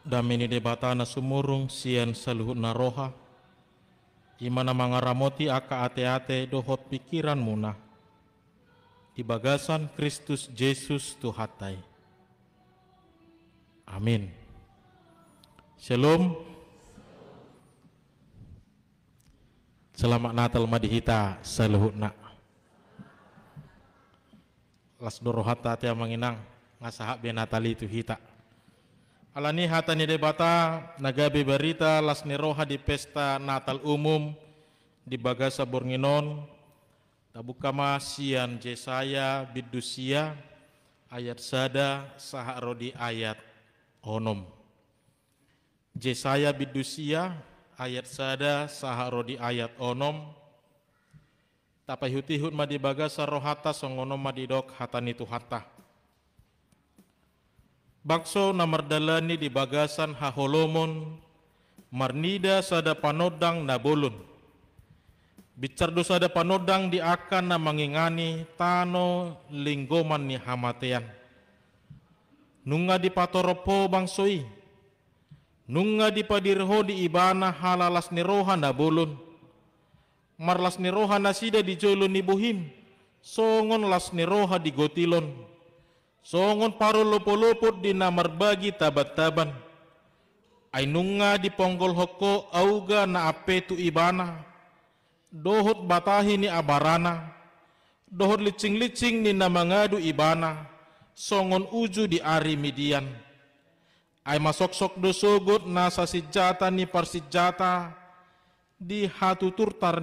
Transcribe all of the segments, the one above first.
Damini debatana sumurung sian saluhutna roha, imana mangaramoti aka ate-ate dohot pikiran munah, di bagasan Kristus Yesus Tuhatai. Amin. Shalom. Selamat Natal madihita saluhutna. Las dorohata tia manginang ngasahak be Natali itu hita. Alani hatani debata nagabe berita las niroha di pesta Natal umum di Bagasa Bornginon tabukama sian Jesaya bidusia ayat sada saharodi ayat onom. Jesaya bidusia ayat sada saharodi ayat onom tapai hutihut madi Bagasa rohata songonom madidok hatani tu hatta. Bakso namardalani di bagasan haholomon marnida sada panodang nabolun bicardo sada panodang di akan na mangingani tano linggoman ni hamatean nunga di patoropo bangsoi nunga di padirho di ibana halalas niroha nabolun marlas niroha nasida di jolon ni buhim songon las niroha di gotilon songon paro lopo-lopot di namar bagi tabat-taban ay nunga di ponggol hoko auga na apetu ibana dohot batahi ni abarana dohot licing-licing ni namangadu ibana songon uju di ari midian ay masok-sok dosogot nasa sijata ni parsijata di hatuturtar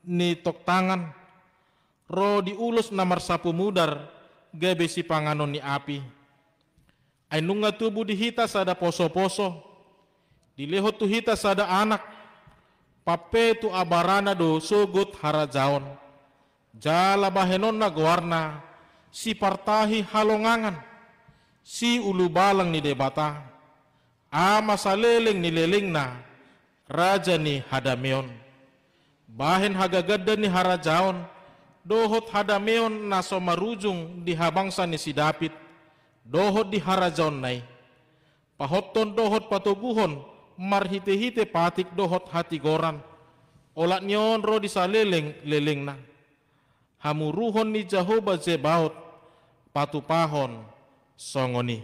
ni tok tangan ro di ulus namar sapu mudar gabe si panganon ni api ay nunga tubuh dihita sada poso-poso dilehot tu hita sada anak pape tu abarana do sogot harajaon jala bahenon na guarna si partahi halongangan si ulu balang ni debata ama saleleng ni leleng na raja ni hadameon bahen hagagadda ni harajaon dohot hadameon na somarujung di habangsa ni si David dohot di harajaon nai pahoton dohot patuguhon marhite-hite patik dohot hati goran olat nyon ro di saleleng leleng na hamuruhon ni Jehovah Zebaot patupahon songoni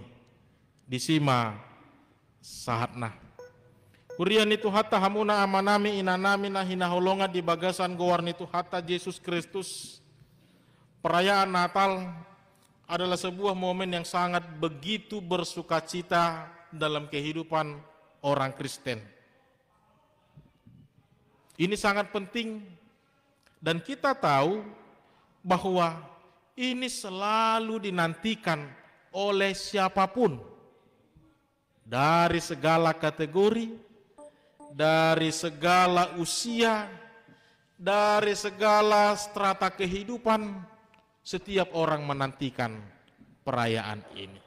disima sahatna kurian itu hatta hamuna amanami inanami na hinaholonga di bagasan gowarni itu hatta Yesus Kristus. Perayaan Natal adalah sebuah momen yang sangat begitu bersukacita dalam kehidupan orang Kristen. Ini sangat penting dan kita tahu bahwa ini selalu dinantikan oleh siapapun dari segala kategori, dari segala usia, dari segala strata kehidupan, setiap orang menantikan perayaan ini.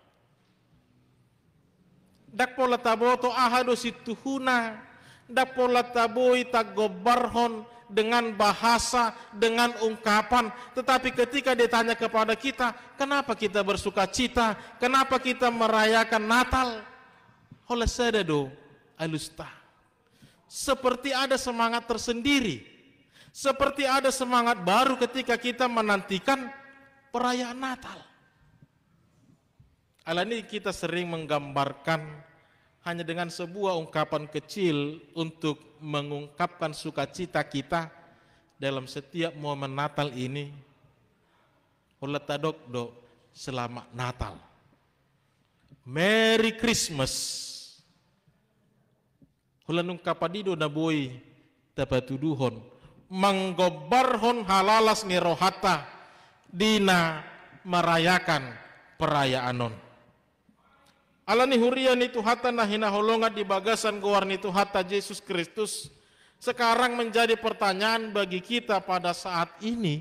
Dak pola taboto ahado situhuna, dak pola taboi tagobarhon dengan bahasa, dengan ungkapan, tetapi ketika ditanya kepada kita, kenapa kita bersuka cita, kenapa kita merayakan Natal? Oleh sadado alusta. Seperti ada semangat tersendiri, seperti ada semangat baru ketika kita menantikan perayaan Natal. Alani kita sering menggambarkan hanya dengan sebuah ungkapan kecil untuk mengungkapkan sukacita kita dalam setiap momen Natal ini. Holatadokdo selamat Natal, Merry Christmas. Hulanung kapadido na boy tapatuduhon manggobarhon halalas ni rohata dina merayakan perayaanon. Alani hurian itu hata na hinaholongan di bagasan gowarni itu hata Yesus Kristus sekarang menjadi pertanyaan bagi kita pada saat ini.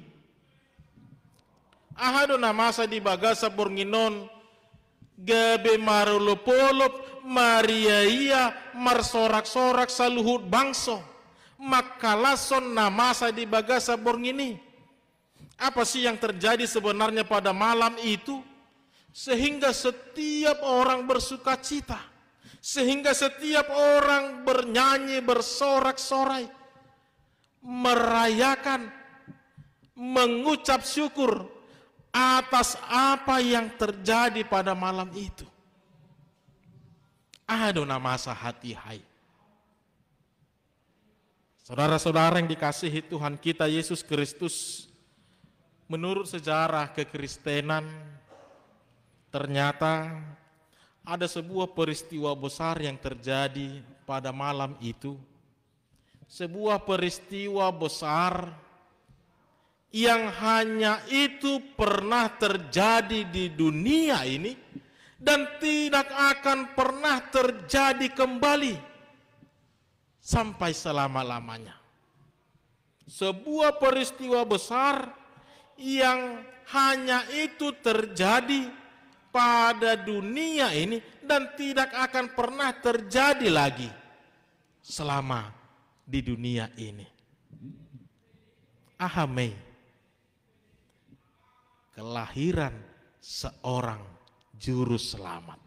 Ahado na masa di Bagasa Bornginon gabe marulopolop mariaia marsorak-sorak saluhut bangso makalason na masa di Bagasa Borngini. Apa sih yang terjadi sebenarnya pada malam itu sehingga setiap orang bersuka cita? sehingga setiap orang bernyanyi bersorak-sorai, merayakan, mengucap syukur atas apa yang terjadi pada malam itu. Adona masa hati hai. Saudara-saudara yang dikasihi Tuhan kita Yesus Kristus, menurut sejarah kekristenan, ternyata ada sebuah peristiwa besar yang terjadi pada malam itu. Sebuah peristiwa besar yang hanya itu pernah terjadi di dunia ini dan tidak akan pernah terjadi kembali sampai selama-lamanya. Sebuah peristiwa besar yang hanya itu terjadi pada dunia ini dan tidak akan pernah terjadi lagi selama di dunia ini. Ahamei, kelahiran seorang juru selamat.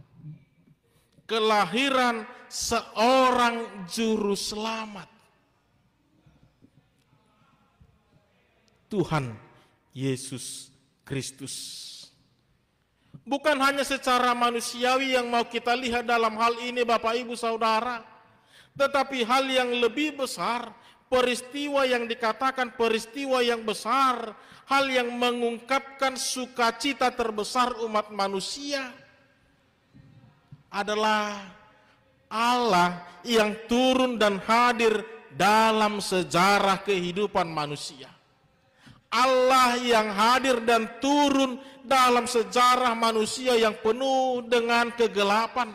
Kelahiran seorang juru selamat. Tuhan Yesus Kristus. Bukan hanya secara manusiawi yang mau kita lihat dalam hal ini Bapak Ibu Saudara, tetapi hal yang lebih besar, peristiwa yang dikatakan peristiwa yang besar, hal yang mengungkapkan sukacita terbesar umat manusia adalah Allah yang turun dan hadir dalam sejarah kehidupan manusia. Allah yang hadir dan turun dalam sejarah manusia yang penuh dengan kegelapan.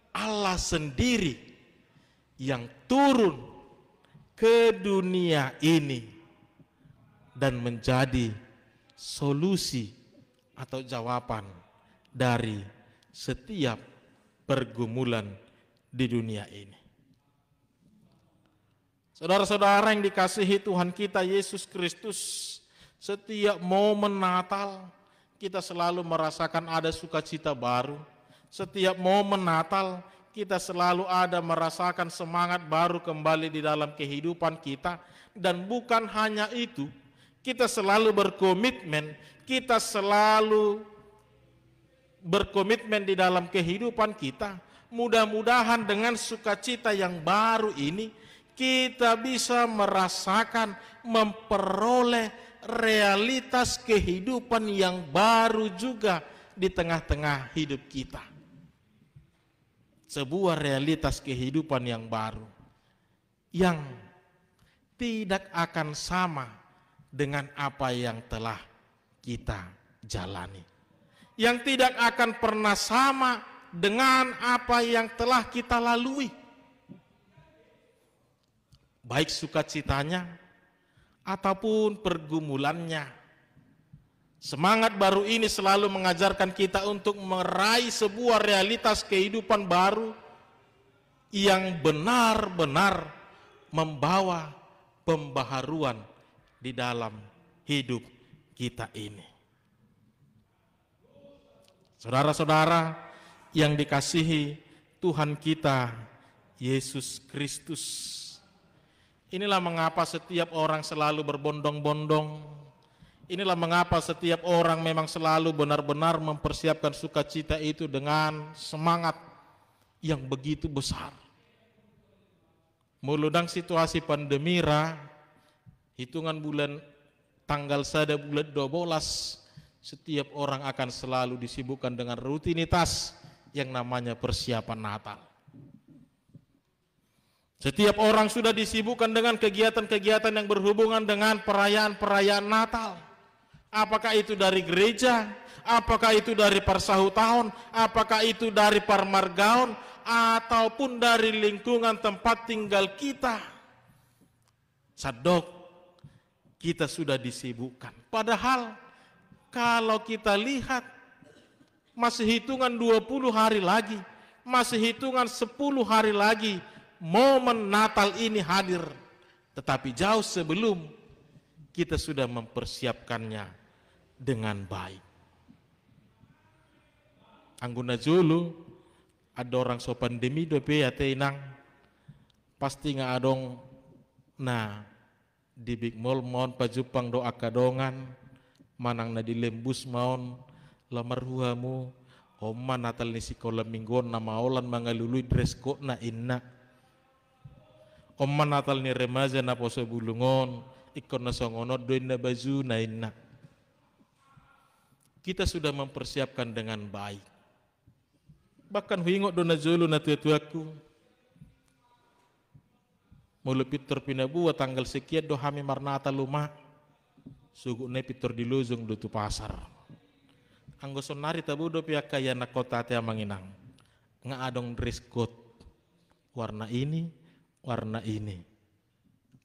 Allah sendiri yang turun ke dunia ini dan menjadi solusi atau jawaban dari setiap pergumulan di dunia ini. Saudara-saudara yang dikasihi Tuhan kita Yesus Kristus, setiap momen Natal kita selalu merasakan ada sukacita baru. Setiap momen Natal kita selalu ada merasakan semangat baru kembali di dalam kehidupan kita. Dan bukan hanya itu, kita selalu berkomitmen, kita selalu berkomitmen di dalam kehidupan kita. Mudah-mudahan dengan sukacita yang baru ini, kita bisa merasakan, memperoleh realitas kehidupan yang baru juga di tengah-tengah hidup kita. Sebuah realitas kehidupan yang baru, yang tidak akan sama dengan apa yang telah kita jalani. Yang tidak akan pernah sama dengan apa yang telah kita lalui. Baik sukacitanya ataupun pergumulannya. Semangat baru ini selalu mengajarkan kita untuk meraih sebuah realitas kehidupan baru yang benar-benar membawa pembaharuan di dalam hidup kita ini. Saudara-saudara yang dikasihi Tuhan kita Yesus Kristus. Inilah mengapa setiap orang selalu berbondong-bondong. Inilah mengapa setiap orang memang selalu benar-benar mempersiapkan sukacita itu dengan semangat yang begitu besar. Muludang situasi pandemi hitungan bulan tanggal 1 bulan 12, setiap orang akan selalu disibukkan dengan rutinitas yang namanya persiapan Natal. Setiap orang sudah disibukkan dengan kegiatan-kegiatan yang berhubungan dengan perayaan-perayaan Natal. Apakah itu dari gereja, apakah itu dari persahutahun, apakah itu dari parmargaon, ataupun dari lingkungan tempat tinggal kita. Sadok, kita sudah disibukkan. Padahal kalau kita lihat, masih hitungan 20 hari lagi, masih hitungan 10 hari lagi, momen Natal ini hadir, tetapi jauh sebelum kita sudah mempersiapkannya dengan baik. Angguna julu ada orang so pandemi dope ya tenang pasti nggak adong nah di big mall mohon pajupang doa kadongan manang na di lembus mohon lamar huamu Oma natal ni sikola minggon na maulan mga luluy dress code na inna Oma natal ni remaja na po sa bulungon ikon na songonod doin na baju na inna. Kita sudah mempersiapkan dengan baik. Bahkan huingok do na jolo na tuaku mulu pitor pinabuwa tanggal sekian do hami marnata luma sugu ne pitor di luzung do tu pasar anggo sonari tabu do pihak kaya na kota te manginang nga adong dress code warna ini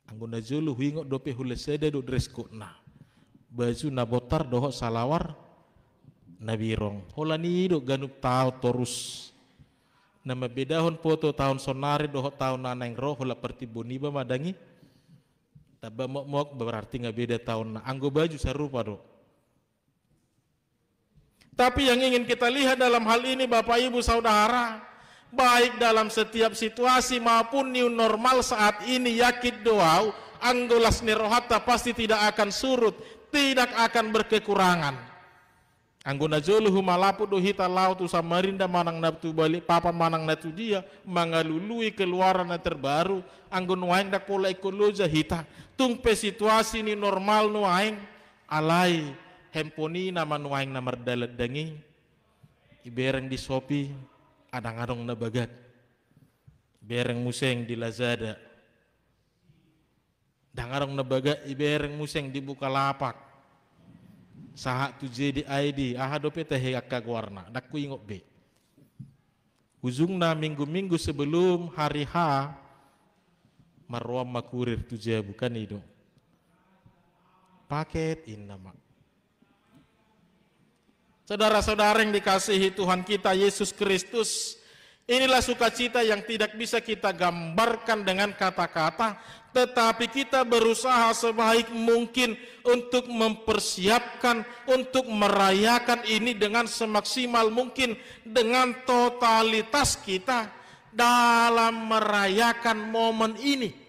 anggo na jolo huingok do pe hule sede do dress code na baju na botar doho salawar na birong holani do ganup tao torus na mabedahon foto tahun sonari doho tahun naneng roh hola perti boniba madangi taba mok berarti nggak beda tahun na anggo baju serupa do. Tapi yang ingin kita lihat dalam hal ini Bapak Ibu Saudara, baik dalam setiap situasi maupun new normal saat ini yakit doau anggolas nirohata pasti tidak akan surut, tidak akan berkekurangan. Anggona jolo humalapu do hita lau tu Samarinda manang nabtu balik papan manang natu dia mangalului keluaran na terbaru anggon waeng dak pola ekologi hita tumpe situasi ni normal no waeng alai hemponi nama no waeng na mardalat dangi ibereng di Shopee adang-adong na bagat bereng museng di Lazada dangarong na bagat ibereng museng di Bukalapak saha tu jadi ID aha dope teh akak warna dak ku ingok be ujungna minggu-minggu sebelum hari H marwam makurir tu je bukan itu paket innama. Saudara-saudara yang dikasihi Tuhan kita Yesus Kristus, inilah sukacita yang tidak bisa kita gambarkan dengan kata-kata, tetapi kita berusaha sebaik mungkin untuk mempersiapkan, untuk merayakan ini dengan semaksimal mungkin, dengan totalitas kita dalam merayakan momen ini.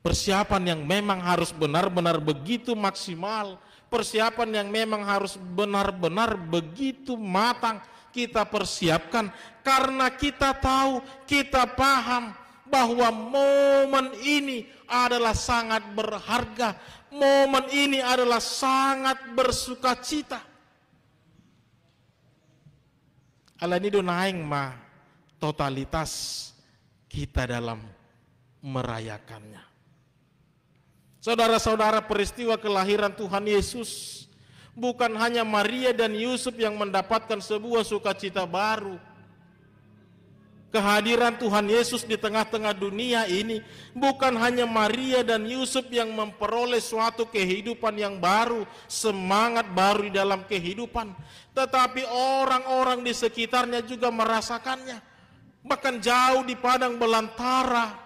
Persiapan yang memang harus benar-benar begitu maksimal, persiapan yang memang harus benar-benar begitu matang kita persiapkan karena kita tahu, kita paham bahwa momen ini adalah sangat berharga, momen ini adalah sangat bersukacita. Alani do naing ma totalitas kita dalam merayakannya. Saudara-saudara, peristiwa kelahiran Tuhan Yesus bukan hanya Maria dan Yusuf yang mendapatkan sebuah sukacita baru. Kehadiran Tuhan Yesus di tengah-tengah dunia ini bukan hanya Maria dan Yusuf yang memperoleh suatu kehidupan yang baru, semangat baru di dalam kehidupan, tetapi orang-orang di sekitarnya juga merasakannya. Bahkan jauh di padang belantara,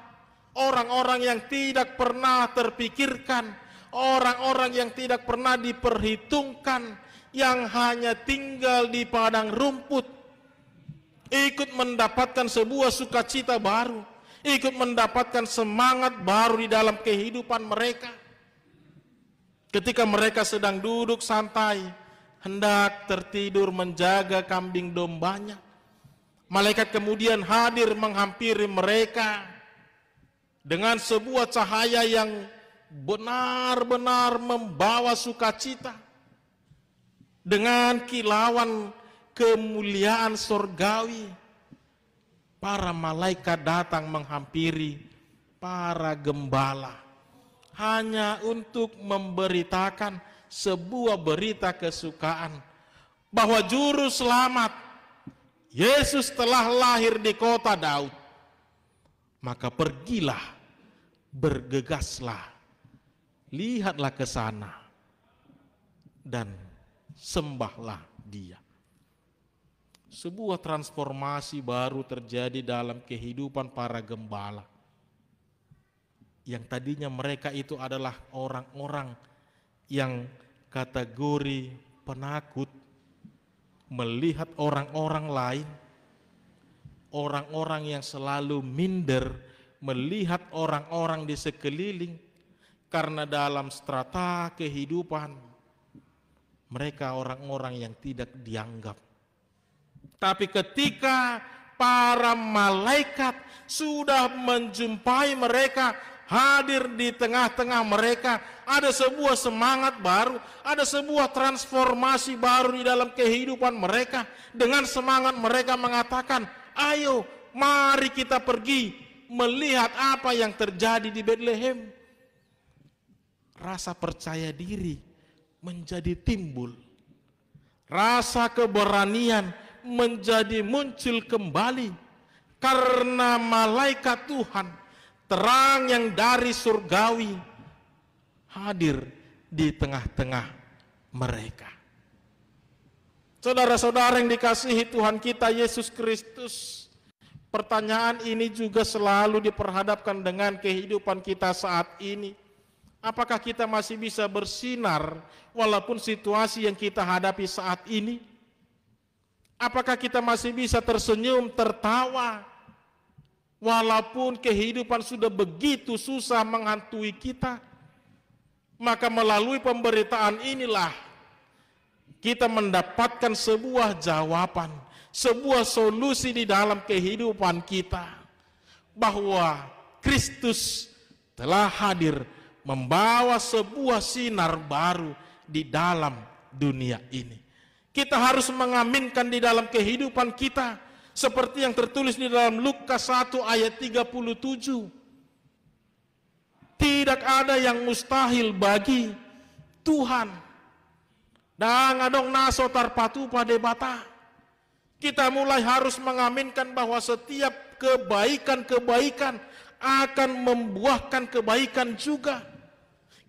orang-orang yang tidak pernah terpikirkan, orang-orang yang tidak pernah diperhitungkan, yang hanya tinggal di padang rumput, ikut mendapatkan sebuah sukacita baru, ikut mendapatkan semangat baru di dalam kehidupan mereka. Ketika mereka sedang duduk santai, hendak tertidur menjaga kambing dombanya, malaikat kemudian hadir menghampiri mereka dengan sebuah cahaya yang benar-benar membawa sukacita, dengan kilauan kemuliaan sorgawi. Para malaikat datang menghampiri para gembala hanya untuk memberitakan sebuah berita kesukaan bahwa juru selamat Yesus telah lahir di kota Daud. Maka pergilah, bergegaslah, lihatlah ke sana, dan sembahlah dia. Sebuah transformasi baru terjadi dalam kehidupan para gembala. Yang tadinya mereka itu adalah orang-orang yang kategori penakut, melihat orang-orang lain, orang-orang yang selalu minder, melihat orang-orang di sekeliling, karena dalam strata kehidupan mereka orang-orang yang tidak dianggap. Tapi ketika para malaikat sudah menjumpai mereka, hadir di tengah-tengah mereka, ada sebuah semangat baru, ada sebuah transformasi baru di dalam kehidupan mereka. Dengan semangat mereka mengatakan, ayo mari kita pergi melihat apa yang terjadi di Bethlehem. Rasa percaya diri menjadi timbul, rasa keberanian menjadi muncul kembali, karena malaikat Tuhan, terang yang dari surgawi, hadir di tengah-tengah mereka. Saudara-saudara yang dikasihi Tuhan kita Yesus Kristus, pertanyaan ini juga selalu diperhadapkan dengan kehidupan kita saat ini. Apakah kita masih bisa bersinar walaupun situasi yang kita hadapi saat ini? Apakah kita masih bisa tersenyum, tertawa walaupun kehidupan sudah begitu susah menghantui kita? Maka melalui pemberitaan inilah kita mendapatkan sebuah jawaban, sebuah solusi di dalam kehidupan kita, bahwa Kristus telah hadir membawa sebuah sinar baru di dalam dunia ini. Kita harus mengaminkan di dalam kehidupan kita, seperti yang tertulis di dalam Lukas 1 ayat 37. Tidak ada yang mustahil bagi Tuhan. Dan adong naso tarpatu pada bata. Kita mulai harus mengaminkan bahwa setiap kebaikan-kebaikan akan membuahkan kebaikan juga.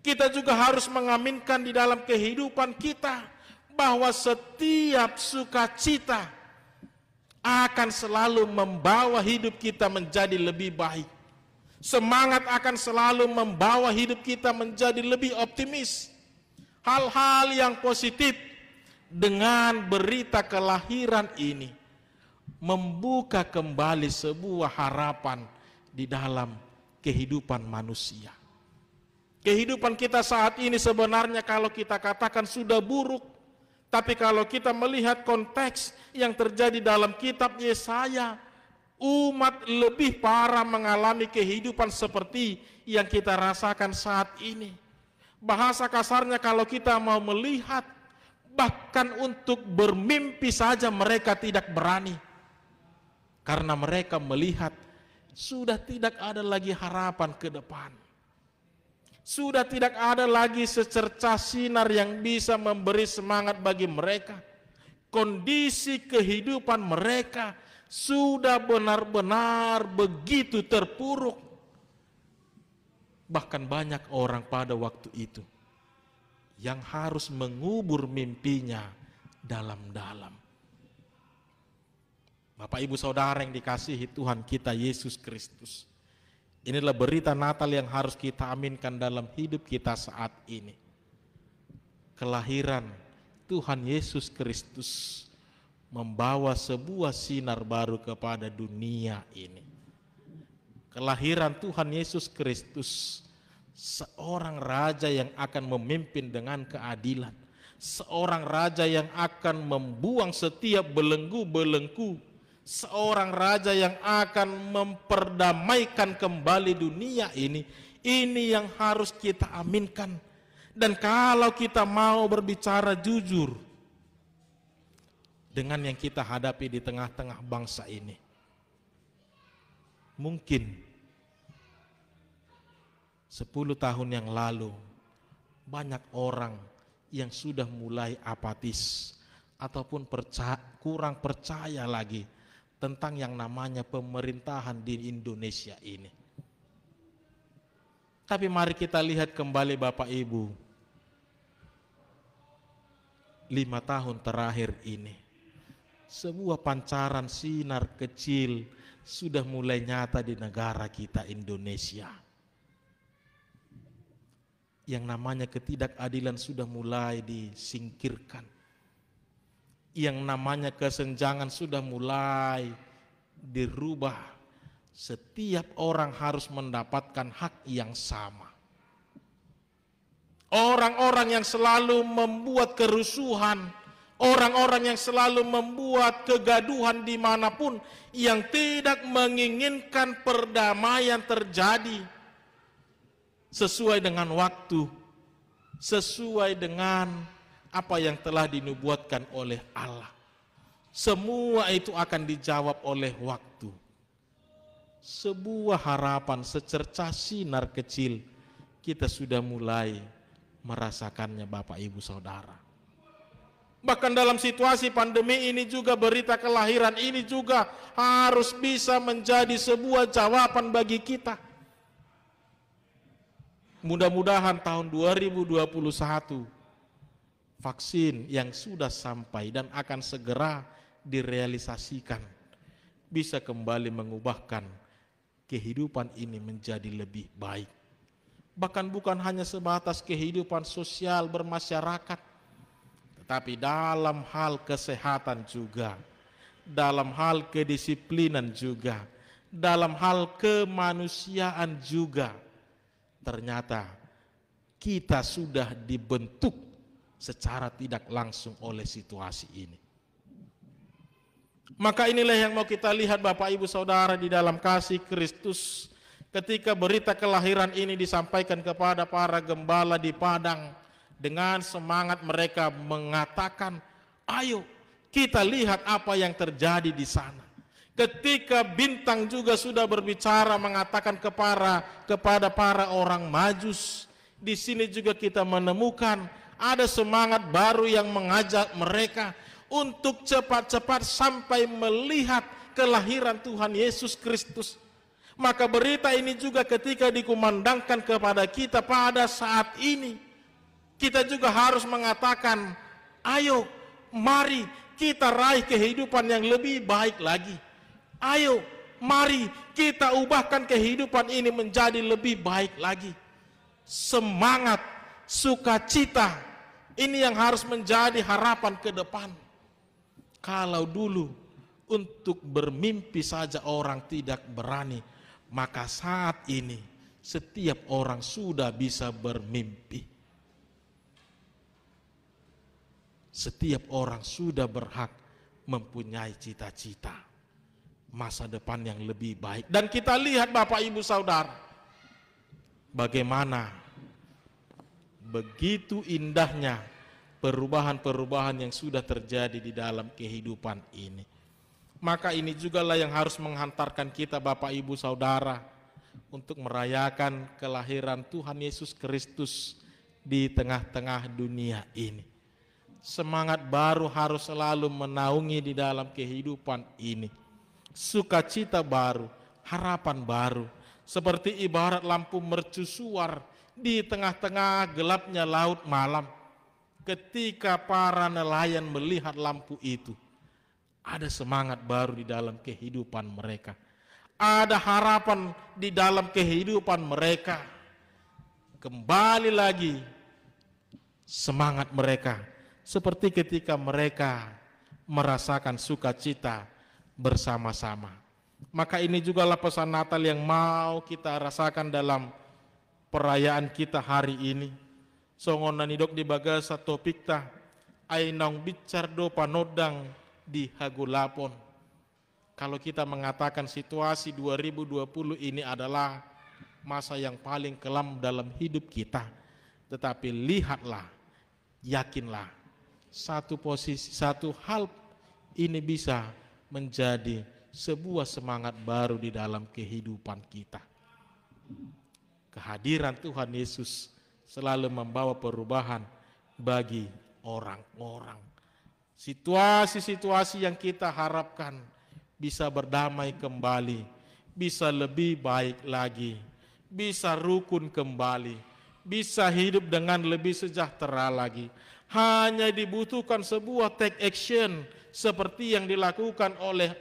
Kita juga harus mengaminkan di dalam kehidupan kita bahwa setiap sukacita akan selalu membawa hidup kita menjadi lebih baik. Semangat akan selalu membawa hidup kita menjadi lebih optimis. Hal-hal yang positif dengan berita kelahiran ini membuka kembali sebuah harapan di dalam kehidupan manusia. Kehidupan kita saat ini sebenarnya kalau kita katakan sudah buruk, tapi kalau kita melihat konteks yang terjadi dalam kitab Yesaya, umat lebih parah mengalami kehidupan seperti yang kita rasakan saat ini. Bahasa kasarnya kalau kita mau melihat, bahkan untuk bermimpi saja mereka tidak berani. Karena mereka melihat sudah tidak ada lagi harapan ke depan. Sudah tidak ada lagi secercah sinar yang bisa memberi semangat bagi mereka. Kondisi kehidupan mereka sudah benar-benar begitu terpuruk. Bahkan banyak orang pada waktu itu yang harus mengubur mimpinya dalam-dalam. Bapak Ibu Saudara yang dikasihi Tuhan kita Yesus Kristus, inilah berita Natal yang harus kita aminkan dalam hidup kita saat ini. Kelahiran Tuhan Yesus Kristus membawa sebuah sinar baru kepada dunia ini. Kelahiran Tuhan Yesus Kristus, seorang raja yang akan memimpin dengan keadilan, seorang raja yang akan membuang setiap belenggu-belenggu, seorang raja yang akan memperdamaikan kembali dunia ini yang harus kita aminkan. Dan kalau kita mau berbicara jujur dengan yang kita hadapi di tengah-tengah bangsa ini, mungkin 10 tahun yang lalu banyak orang yang sudah mulai apatis ataupun kurang percaya lagi tentang yang namanya pemerintahan di Indonesia ini. Tapi mari kita lihat kembali Bapak Ibu, 5 tahun terakhir ini, sebuah pancaran sinar kecil sudah mulai nyata di negara kita Indonesia. Yang namanya ketidakadilan sudah mulai disingkirkan. yang namanya kesenjangan sudah mulai dirubah. Setiap orang harus mendapatkan hak yang sama. Orang-orang yang selalu membuat kerusuhan, orang-orang yang selalu membuat kegaduhan dimanapun, yang tidak menginginkan perdamaian terjadi sesuai dengan waktu, sesuai dengan apa yang telah dinubuatkan oleh Allah. Semua itu akan dijawab oleh waktu. Sebuah harapan secercah sinar kecil, kita sudah mulai merasakannya Bapak Ibu Saudara. Bahkan dalam situasi pandemi ini juga berita kelahiran ini juga harus bisa menjadi sebuah jawaban bagi kita. Mudah-mudahan tahun 2021 vaksin yang sudah sampai dan akan segera direalisasikan bisa kembali mengubahkan kehidupan ini menjadi lebih baik. Bahkan bukan hanya sebatas kehidupan sosial bermasyarakat, tetapi dalam hal kesehatan juga, dalam hal kedisiplinan juga, dalam hal kemanusiaan juga. Ternyata kita sudah dibentuk secara tidak langsung oleh situasi ini. Maka inilah yang mau kita lihat Bapak Ibu Saudara di dalam kasih Kristus. Ketika berita kelahiran ini disampaikan kepada para gembala di padang, dengan semangat mereka mengatakan, ayo kita lihat apa yang terjadi di sana. Ketika bintang juga sudah berbicara mengatakan kepada para orang Majus, di sini juga kita menemukan ada semangat baru yang mengajak mereka untuk cepat-cepat sampai melihat kelahiran Tuhan Yesus Kristus. Maka berita ini juga ketika dikumandangkan kepada kita pada saat ini, kita juga harus mengatakan, ayo mari kita raih kehidupan yang lebih baik lagi. Ayo mari kita ubahkan kehidupan ini menjadi lebih baik lagi. Semangat, sukacita, ini yang harus menjadi harapan ke depan. Kalau dulu untuk bermimpi saja orang tidak berani, maka saat ini setiap orang sudah bisa bermimpi. Setiap orang sudah berhak mempunyai cita-cita masa depan yang lebih baik. Dan kita lihat Bapak Ibu Saudara, bagaimana begitu indahnya perubahan-perubahan yang sudah terjadi di dalam kehidupan ini. Maka ini jugalah yang harus menghantarkan kita Bapak Ibu Saudara untuk merayakan kelahiran Tuhan Yesus Kristus di tengah-tengah dunia ini. Semangat baru harus selalu menaungi di dalam kehidupan ini. Sukacita baru, harapan baru, seperti ibarat lampu mercusuar di tengah-tengah gelapnya laut malam. Ketika para nelayan melihat lampu itu, ada semangat baru di dalam kehidupan mereka. Ada harapan di dalam kehidupan mereka. Kembali lagi semangat mereka seperti ketika mereka merasakan sukacita bersama-sama. Maka ini jugalah pesan Natal yang mau kita rasakan dalam perayaan kita hari ini. Songon nanidok di bagasa topikta ainang bicardo panodang di hagulapon. Kalau kita mengatakan situasi 2020 ini adalah masa yang paling kelam dalam hidup kita, tetapi lihatlah, yakinlah, satu hal ini bisa menjadi sebuah semangat baru di dalam kehidupan kita. Kehadiran Tuhan Yesus selalu membawa perubahan bagi orang-orang. Situasi-situasi yang kita harapkan bisa berdamai kembali, bisa lebih baik lagi, bisa rukun kembali, bisa hidup dengan lebih sejahtera lagi. Hanya dibutuhkan sebuah take action seperti yang dilakukan oleh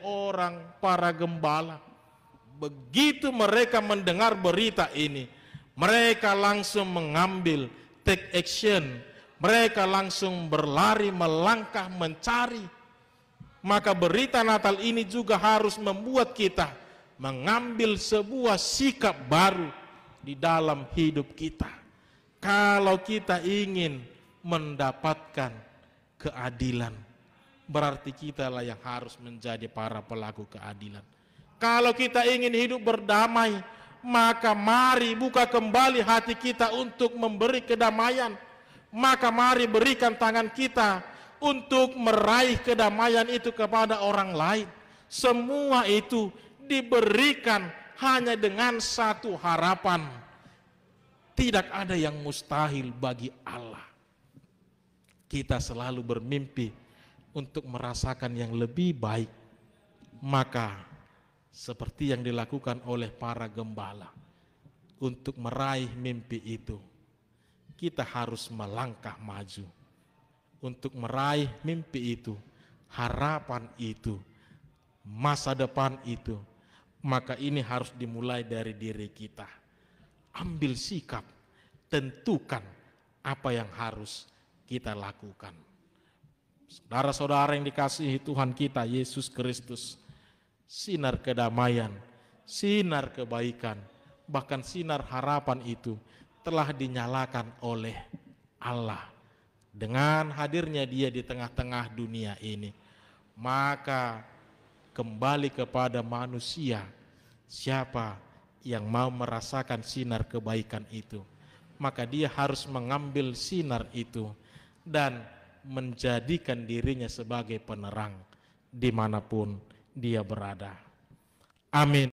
para gembala. Begitu mereka mendengar berita ini, mereka langsung mengambil take action. Mereka langsung berlari, melangkah, mencari Maka berita Natal ini juga harus membuat kita mengambil sebuah sikap baru di dalam hidup kita. Kalau kita ingin mendapatkan keadilan, berarti kitalah yang harus menjadi para pelaku keadilan. Kalau kita ingin hidup berdamai, maka mari buka kembali hati kita untuk memberi kedamaian. Maka mari berikan tangan kita untuk meraih kedamaian itu kepada orang lain. Semua itu diberikan hanya dengan satu harapan. Tidak ada yang mustahil bagi Allah. Kita selalu bermimpi untuk merasakan yang lebih baik. Maka seperti yang dilakukan oleh para gembala, untuk meraih mimpi itu, kita harus melangkah maju. Untuk meraih mimpi itu, harapan itu, masa depan itu, maka ini harus dimulai dari diri kita. Ambil sikap, tentukan apa yang harus kita lakukan. Saudara-saudara yang dikasihi Tuhan kita Yesus Kristus, sinar kedamaian, sinar kebaikan, bahkan sinar harapan itu telah dinyalakan oleh Allah. Dengan hadirnya Dia di tengah-tengah dunia ini, maka kembali kepada manusia, siapa yang mau merasakan sinar kebaikan itu, maka dia harus mengambil sinar itu dan menjadikan dirinya sebagai penerang dimanapun dia berada. Amin.